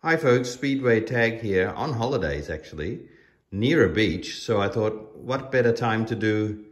Hi folks, Speedway Tag here, on holidays actually, near a beach. So I thought, what better time to do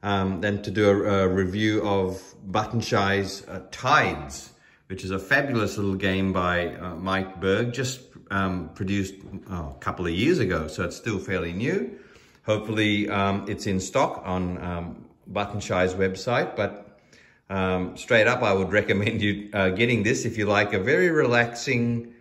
than to do a review of Button Shy's Tides, which is a fabulous little game by Mike Berg, just produced a couple of years ago, so it's still fairly new. Hopefully it's in stock on Button Shy's website, but straight up I would recommend you getting this if you like a very relaxing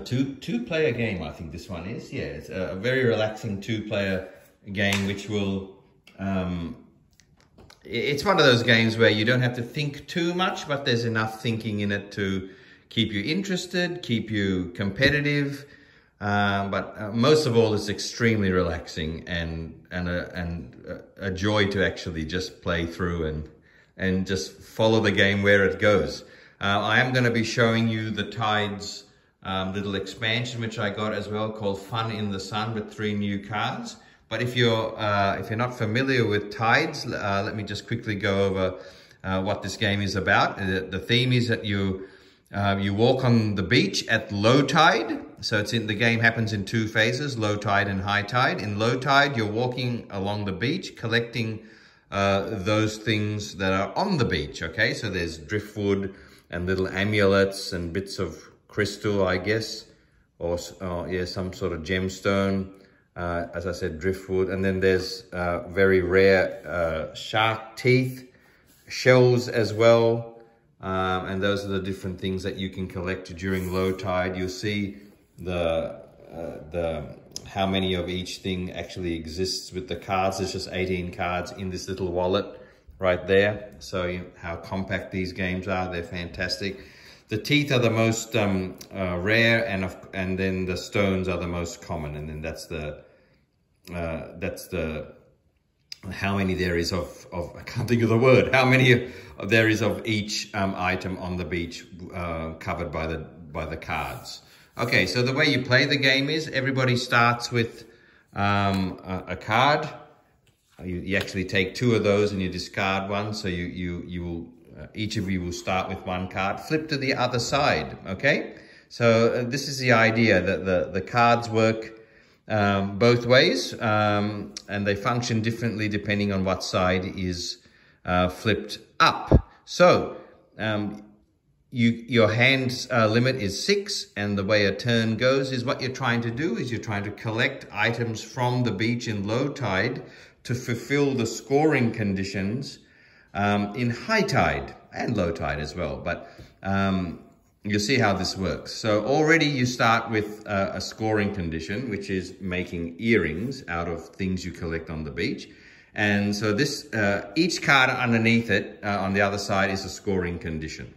two-player game. I think this one is, yeah, it's a very relaxing two-player game which will it's one of those games where you don't have to think too much, but there's enough thinking in it to keep you interested, keep you competitive, but most of all it's extremely relaxing and a joy to actually just play through and just follow the game where it goes. I am going to be showing you the Tides little expansion which I got as well, called Fun in the Sun, with 3 new cards. But if you're not familiar with Tides, let me just quickly go over what this game is about. The theme is that you walk on the beach at low tide. So the game happens in 2 phases, low tide and high tide. In low tide, you're walking along the beach, collecting those things that are on the beach, okay? So there's driftwood and little amulets and bits of crystal, I guess, or yeah, some sort of gemstone, as I said, driftwood. And then there's very rare shark teeth, shells as well. And those are the different things that you can collect during low tide. You'll see how many of each thing actually exists with the cards. There's just 18 cards in this little wallet right there. So how compact these games are, they're fantastic. The teeth are the most rare, and then the stones are the most common, and then that's the how many there is of I can't think of the word, how many there is of each item on the beach covered by the cards. Okay, so the way you play the game is everybody starts with a card. You actually take 2 of those and you discard one. So you will each of you will start with 1 card. Flip to the other side. Okay. So this is the idea that the cards work both ways, and they function differently depending on what side is flipped up. So your hand limit is 6, and the way a turn goes is what you're trying to do is you're trying to collect items from the beach in low tide to fulfill the scoring conditions in high tide and low tide as well. But you'll see how this works. So already you start with a scoring condition, which is making earrings out of things you collect on the beach. And so this each card underneath it on the other side is a scoring condition.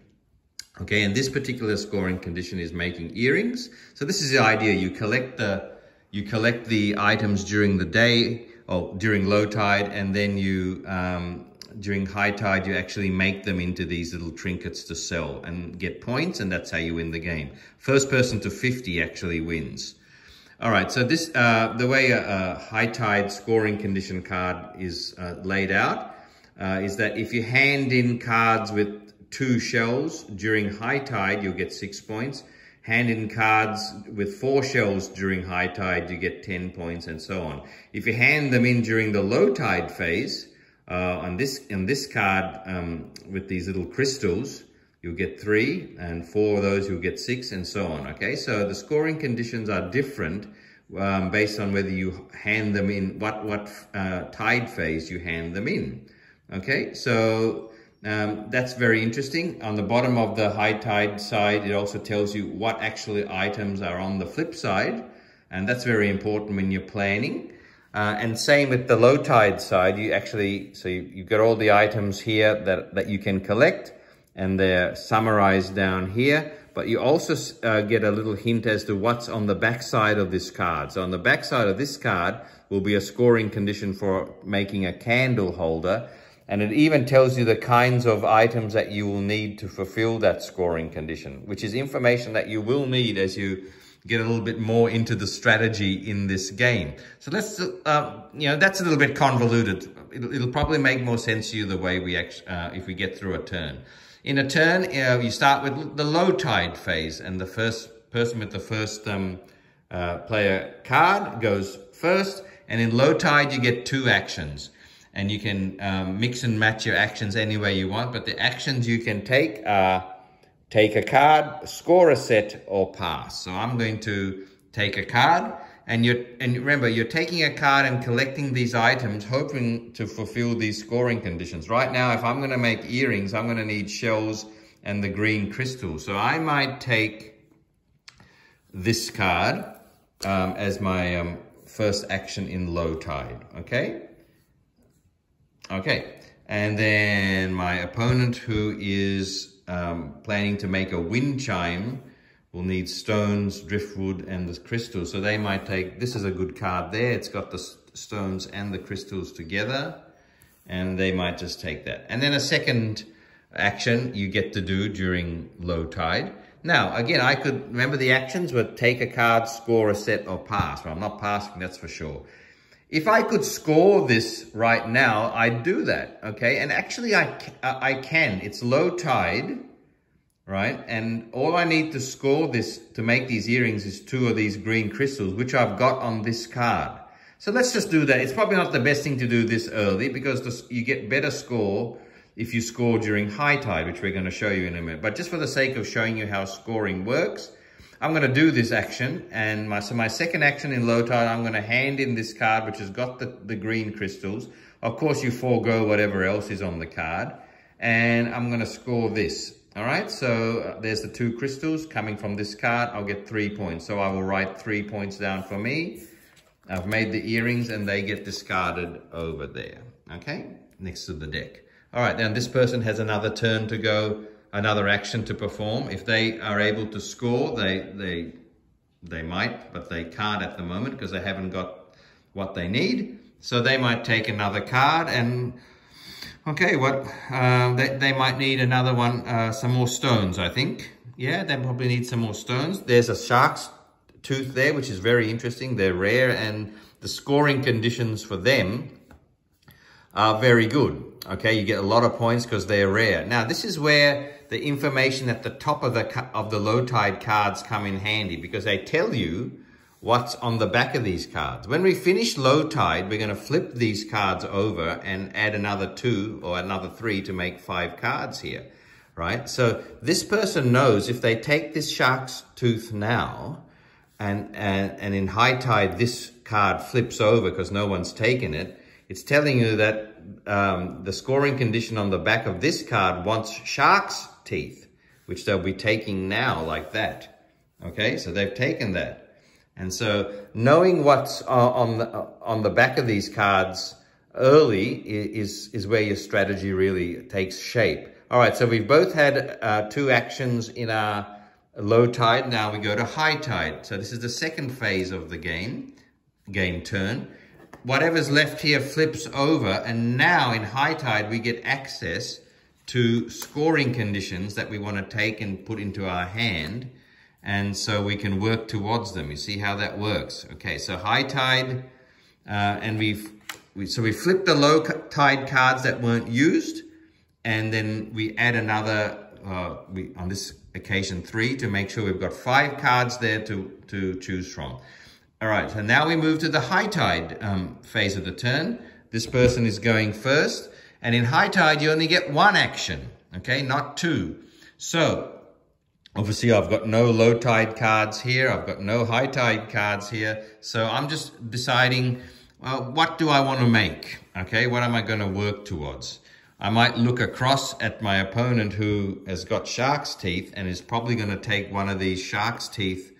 Okay, and this particular scoring condition is making earrings. So this is the idea. You collect the items during the day, or during low tide, and then you during high tide you actually make them into these little trinkets to sell and get points, and that's how you win the game. First person to 50 actually wins. All right, so this the way a high tide scoring condition card is laid out is that if you hand in cards with 2 shells during high tide, you'll get 6 points. Hand in cards with 4 shells during high tide, you get 10 points, and so on. If you hand them in during the low tide phase, on this card with these little crystals, you'll get 3, and 4 of those you'll get 6, and so on. Okay, so the scoring conditions are different based on whether you hand them in, what tide phase you hand them in. Okay, so that's very interesting. On the bottom of the high tide side, it also tells you what actually items are on the flip side, and that's very important when you're planning. And same with the low tide side, you've got all the items here that you can collect, and they're summarized down here, but you also get a little hint as to what's on the back side of this card. So on the back side of this card will be a scoring condition for making a candle holder. And it even tells you the kinds of items that you will need to fulfill that scoring condition, which is information that you will need as you get a little bit more into the strategy in this game. So let's, that's a little bit convoluted. It'll probably make more sense to you the way if we get through a turn. In a turn, you start with the low tide phase, and the first person with the first player card goes first. And in low tide, you get 2 actions. And you can mix and match your actions any way you want. But the actions you can take are take a card, score a set, or pass. So I'm going to take a card. And remember, you're taking a card and collecting these items, hoping to fulfill these scoring conditions. Right now, if I'm going to make earrings, I'm going to need shells and the green crystals. So I might take this card as my first action in low tide, okay? Okay, and then my opponent, who is planning to make a wind chime, will need stones, driftwood, and the crystals. So they might take, this is a good card there. It's got the stones and the crystals together, and they might just take that. And then a second action you get to do during low tide. Now, again, I could, remember the actions were take a card, score a set, or pass. Well, I'm not passing, that's for sure. If I could score this right now, I'd do that, okay? And actually, I can. It's low tide, right? And all I need to score this, to make these earrings, is 2 of these green crystals, which I've got on this card. So let's just do that. It's probably not the best thing to do this early, because you get better score if you score during high tide, which we're going to show you in a minute. But just for the sake of showing you how scoring works, I'm going to do this action, and so my second action in low tide, I'm going to hand in this card, which has got the green crystals. Of course, you forego whatever else is on the card, and I'm going to score this. All right, so there's the 2 crystals coming from this card. I'll get 3 points. So I will write 3 points down for me. I've made the earrings, and they get discarded over there, okay, next to the deck. All right, now this person has another turn to go, another action to perform. If they are able to score, they might, but they can't at the moment because they haven't got what they need. So they might take another card, and okay, they might need another one, some more stones, I think. Yeah, they probably need some more stones. There's a shark's tooth there, which is very interesting. They're rare, and the scoring conditions for them are very good. Okay, you get a lot of points because they're rare. Now, this is where the information at the top of the low tide cards come in handy, because they tell you what's on the back of these cards. When we finish low tide, we're going to flip these cards over and add another 2 or another 3 to make 5 cards here, right? So this person knows if they take this shark's tooth now, and in high tide this card flips over because no one's taken it, it's telling you that the scoring condition on the back of this card wants shark's teeth, which they'll be taking now like that. Okay, so they've taken that. And so knowing what's on the back of these cards early is where your strategy really takes shape. All right, so we've both had 2 actions in our low tide. Now we go to high tide. So this is the second phase of the game turn. Whatever's left here flips over, and now in high tide we get access to scoring conditions that we want to take and put into our hand, and so we can work towards them. You see how that works? Okay, so high tide, and we flipped the low tide cards that weren't used, and then we add another, on this occasion 3, to make sure we've got 5 cards there to choose from. All right, so now we move to the high tide phase of the turn. This person is going first, and in high tide you only get 1 action, okay, not 2. So obviously I've got no low tide cards here, I've got no high tide cards here, so I'm just deciding, well, what do I want to make, okay, what am I going to work towards? I might look across at my opponent who has got shark's teeth and is probably going to take one of these shark's teeth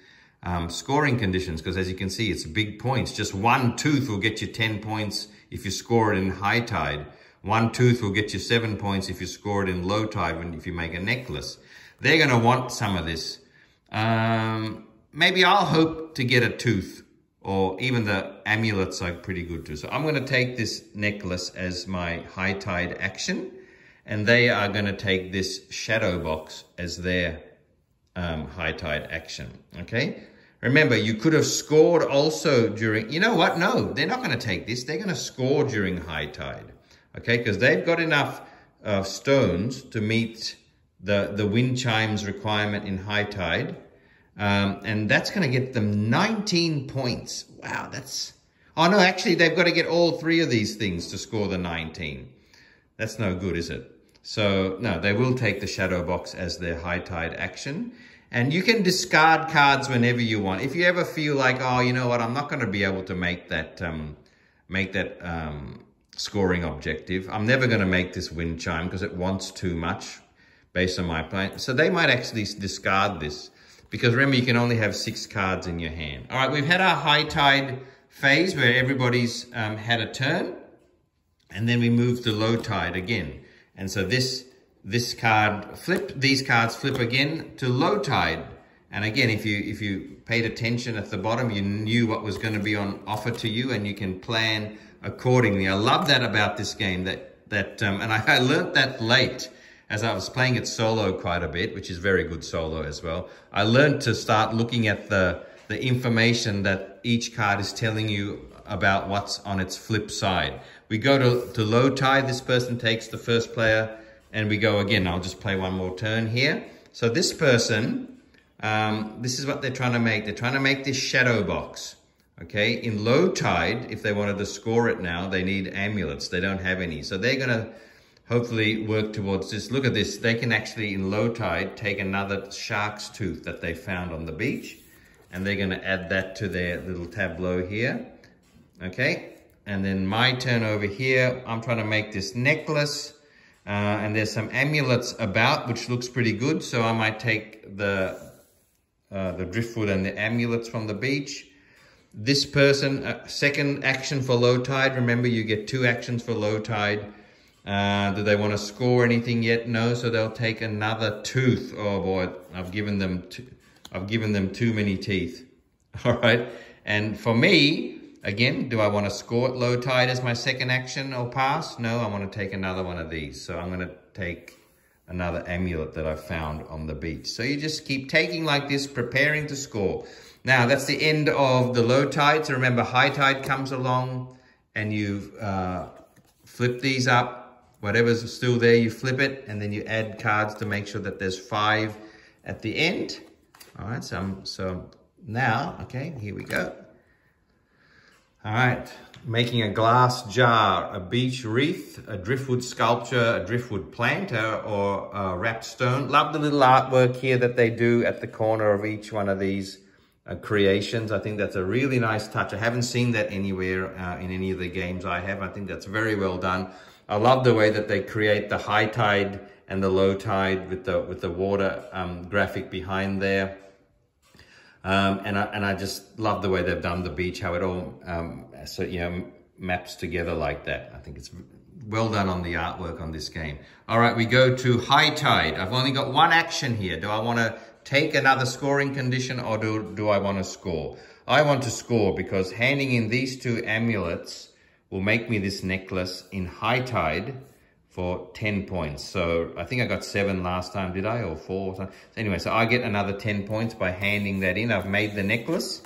scoring conditions, because as you can see, it's big points. Just 1 tooth will get you 10 points if you score it in high tide. 1 tooth will get you 7 points if you score it in low tide, if you make a necklace. They're going to want some of this. Maybe I'll hope to get a tooth, or even the amulets are pretty good too. So I'm going to take this necklace as my high tide action, and they are going to take this shadow box as their high tide action, okay? Remember, you could have scored also during, you know what? No, they're not going to take this. They're going to score during high tide, okay? Because they've got enough stones to meet the wind chimes requirement in high tide. And that's going to get them 19 points. Wow, that's... Oh, no, actually, they've got to get all 3 of these things to score the 19. That's no good, is it? So, no, they will take the shadow box as their high tide action. And you can discard cards whenever you want. If you ever feel like, oh, you know what, I'm not going to be able to make that scoring objective. I'm never going to make this wind chime because it wants too much based on my plan. So they might actually discard this. Because remember, you can only have 6 cards in your hand. All right, we've had our high tide phase where everybody's had a turn. And then we move to low tide again. And so this card flipped, these cards flip again to low tide. And again, if you paid attention at the bottom, you knew what was going to be on offer to you and you can plan accordingly. I love that about this game, and I learned that late as I was playing it solo quite a bit, which is very good solo as well. I learned to start looking at the information that each card is telling you about what's on its flip side. We go to low tide, this person takes the first player, and we go again. I'll just play one more turn here. So this person, this is what they're trying to make. They're trying to make this shadow box. Okay, in low tide, if they wanted to score it now, they need amulets. They don't have any. So they're going to hopefully work towards this. Look at this. They can actually, in low tide, take another shark's tooth that they found on the beach. And they're going to add that to their little tableau here. Okay, and then my turn over here. I'm trying to make this necklace. And there's some amulets about, which looks pretty good. So I might take the driftwood and the amulets from the beach. This person, second action for low tide. Remember, you get 2 actions for low tide. Do they want to score anything yet? No, so they'll take another tooth. Oh boy, I've given them too many teeth. All right, and for me, again, do I want to score at low tide as my second action or pass? No, I want to take another one of these. So I'm going to take another amulet that I found on the beach. So you just keep taking like this, preparing to score. Now, that's the end of the low tide. So remember, high tide comes along and you flip these up. Whatever's still there, you flip it, and then you add cards to make sure that there's 5 at the end. All right, so now, okay, here we go. All right, making a glass jar, a beach wreath, a driftwood sculpture, a driftwood plant, or a wrapped stone. Love the little artwork here that they do at the corner of each one of these creations. I think that's a really nice touch. I haven't seen that anywhere in any of the games I have. I think that's very well done. I love the way that they create the high tide and the low tide with the water graphic behind there. And I just love the way they've done the beach, how it all maps together like that. I think it's well done on the artwork on this game. All right, we go to high tide. I've only got 1 action here. Do I want to take another scoring condition, or do I want to score? I want to score because handing in these 2 amulets will make me this necklace in high tide for 10 points. So I think I got 7 last time, did I? Or 4 or something. So anyway, so I get another 10 points by handing that in. I've made the necklace.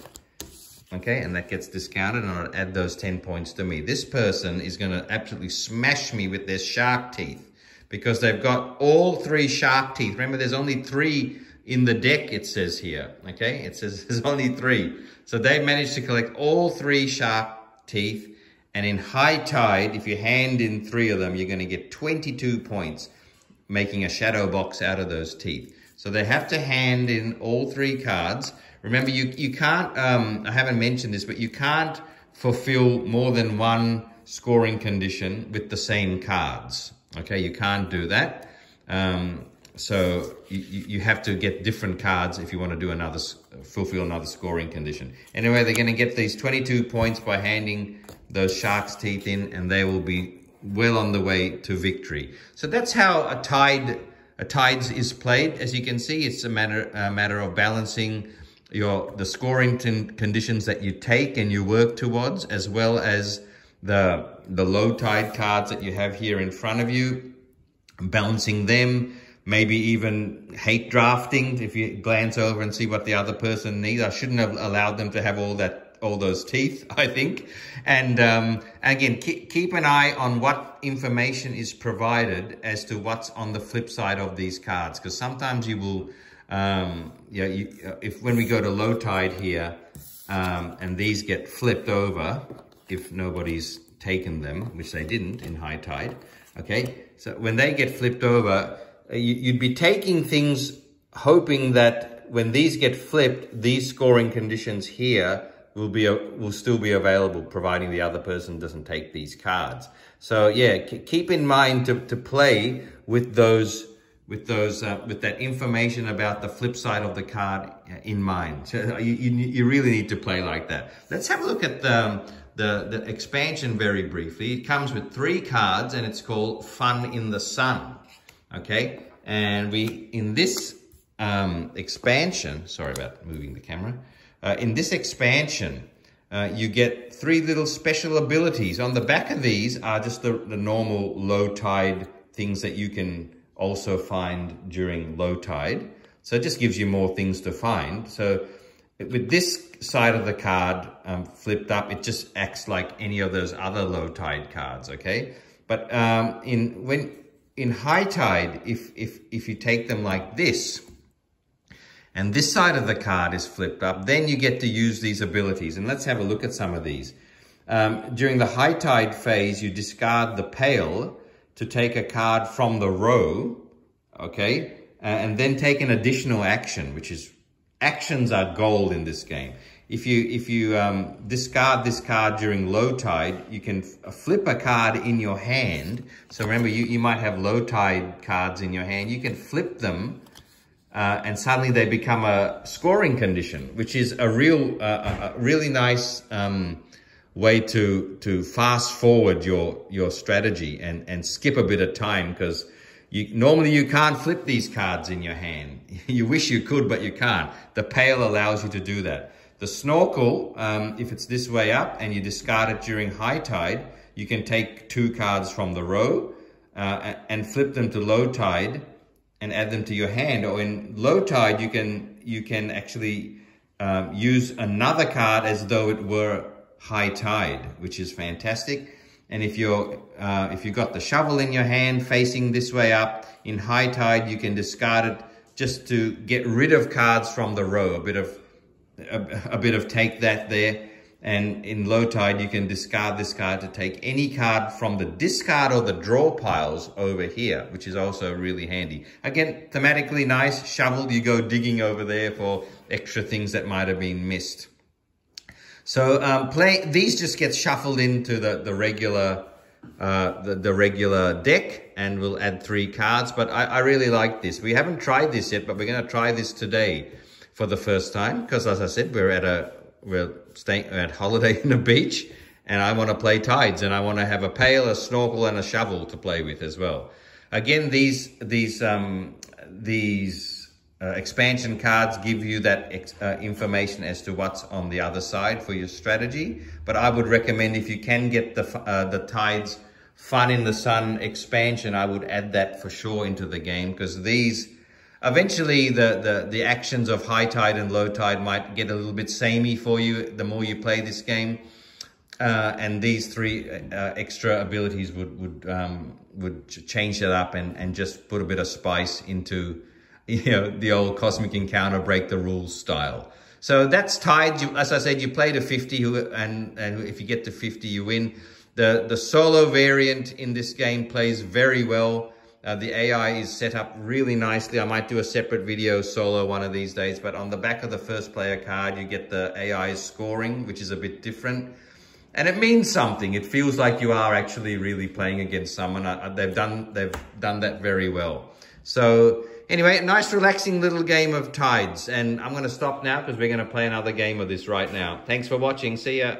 Okay, and that gets discounted, and I'll add those 10 points to me. This person is going to absolutely smash me with their shark teeth because they've got all 3 shark teeth. Remember, there's only 3 in the deck, it says here. Okay, it says there's only 3. So they managed to collect all 3 shark teeth. And in high tide, if you hand in 3 of them, you're going to get 22 points, making a shadow box out of those teeth. So they have to hand in all 3 cards. Remember, you can't, I haven't mentioned this, but you can't fulfill more than 1 scoring condition with the same cards. Okay, you can't do that. So you have to get different cards if you want to do fulfill another scoring condition. Anyway, they're going to get these 22 points by handing those shark's teeth in, and they will be well on the way to victory. So that's how a tides is played. As you can see, it's a matter of balancing the scoring conditions that you take and you work towards, as well as the low tide cards that you have here in front of you, balancing them. Maybe even hate drafting if you glance over and see what the other person needs. I shouldn't have allowed them to have all those teeth, I think. And again, keep an eye on what information is provided as to what's on the flip side of these cards, because sometimes you will, if when we go to low tide here, and these get flipped over, if nobody's taken them, which they didn't in high tide, okay? So when they get flipped over, you'd be taking things hoping that when these get flipped, these scoring conditions here will still be available, providing the other person doesn't take these cards. So yeah, keep in mind to play with that information about the flip side of the card in mind. So you really need to play like that. Let's have a look at the expansion very briefly. It comes with 3 cards and it's called Fun in the Sun. Okay, and in this expansion, sorry about moving the camera. In this expansion, you get 3 little special abilities. On the back of these are just the normal low tide things that you can also find during low tide. So it just gives you more things to find. So with this side of the card flipped up, it just acts like any of those other low tide cards, okay? But in high tide, if you take them like this, and this side of the card is flipped up, then you get to use these abilities. And let's have a look at some of these. During the high tide phase, you discard the pail to take a card from the row, okay? And then take an additional action, which is, actions are gold in this game. If you discard this card during low tide, you can flip a card in your hand. So remember, you might have low tide cards in your hand. You can flip them and suddenly they become a scoring condition, which is a really nice way to fast forward your strategy and skip a bit of time, because normally you can't flip these cards in your hand. You wish you could, but you can't. The pail allows you to do that. The snorkel, if it's this way up and you discard it during high tide, you can take 2 cards from the row and flip them to low tide and add them to your hand. Or in low tide, you can actually use another card as though it were high tide, which is fantastic. And if you've got the shovel in your hand facing this way up, in high tide, you can discard it just to get rid of cards from the row, a bit of take that there. And in low tide, you can discard this card to take any card from the discard or the draw piles over here, which is also really handy. Again, thematically nice. Shovel, you go digging over there for extra things that might have been missed. So these just get shuffled into the regular deck, and we'll add 3 cards. But I really like this. We haven't tried this yet, but we're going to try this today for the first time, because as I said, we're staying at holiday in the beach, and I want to play tides, and I want to have a pail, a snorkel, and a shovel to play with as well. Again, these expansion cards give you that information as to what's on the other side for your strategy. But I would recommend, if you can get the Tides Fun in the Sun expansion, I would add that for sure into the game, because these eventually the actions of high tide and low tide might get a little bit samey for you the more you play this game. And these 3 extra abilities would change that up and just put a bit of spice into, the old Cosmic Encounter break the rules style. So that's tied. As I said, you play to 50, and if you get to 50, you win. The solo variant in this game plays very well. The AI is set up really nicely. I might do a separate video solo one of these days, but on the back of the first player card, you get the AI's scoring, which is a bit different. And it means something. It feels like you are actually really playing against someone. They've done that very well. So anyway, nice relaxing little game of Tides. And I'm going to stop now because we're going to play another game of this right now. Thanks for watching. See ya.